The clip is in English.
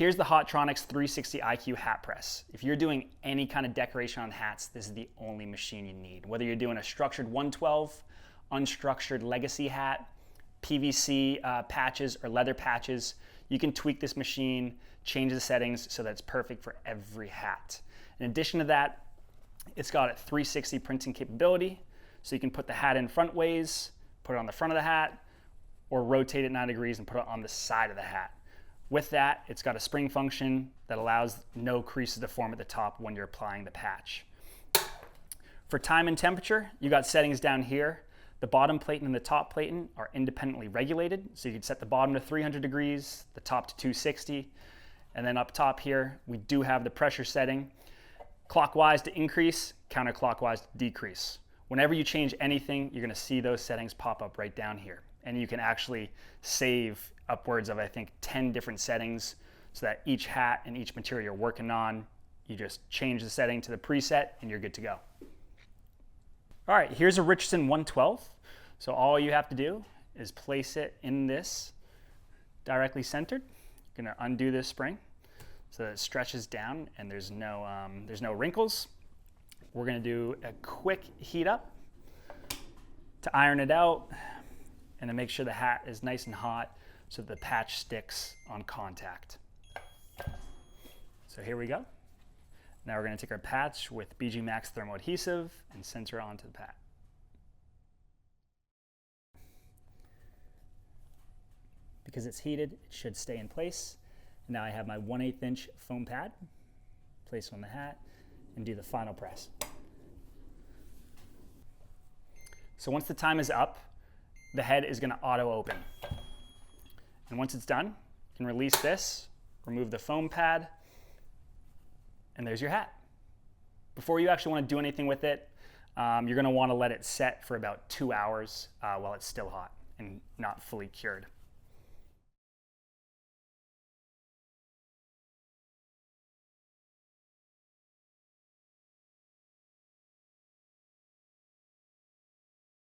here's the Hotronix 360 IQ hat press. If you're doing any kind of decoration on hats, this is the only machine you need. Whether you're doing a structured 112, unstructured legacy hat, PVC patches or leather patches, you can tweak this machine, change the settings so that it's perfect for every hat. In addition to that, it's got a 360 printing capability, so you can put the hat in front ways, put it on the front of the hat, or rotate it 9 degrees and put it on the side of the hat. With that, it's got a spring function that allows no creases to form at the top when you're applying the patch. For time and temperature, you got settings down here. The bottom platen and the top platen are independently regulated, so you can set the bottom to 300 degrees, the top to 260, and then up top here, we do have the pressure setting. Clockwise to increase, counterclockwise to decrease. Whenever you change anything, you're gonna see those settings pop up right down here. And you can actually save upwards of, I think, 10 different settings so that each hat and each material you're working on, you just change the setting to the preset and you're good to go. All right, here's a Richardson 112. So all you have to do is place it in this directly centered. You're gonna undo this spring so that it stretches down and there's no wrinkles. We're gonna do a quick heat up to iron it out and to make sure the hat is nice and hot so that the patch sticks on contact. So here we go. Now we're gonna take our patch with BG MAXX Thermal Adhesive and center it onto the pat. Because it's heated, it should stay in place. Now I have my 1/8 inch foam pad, place it on the hat, and do the final press. So once the time is up, the head is gonna auto open. And once it's done, you can release this, remove the foam pad, and there's your hat. Before you actually wanna do anything with it, you're gonna wanna let it set for about 2 hours while it's still hot and not fully cured.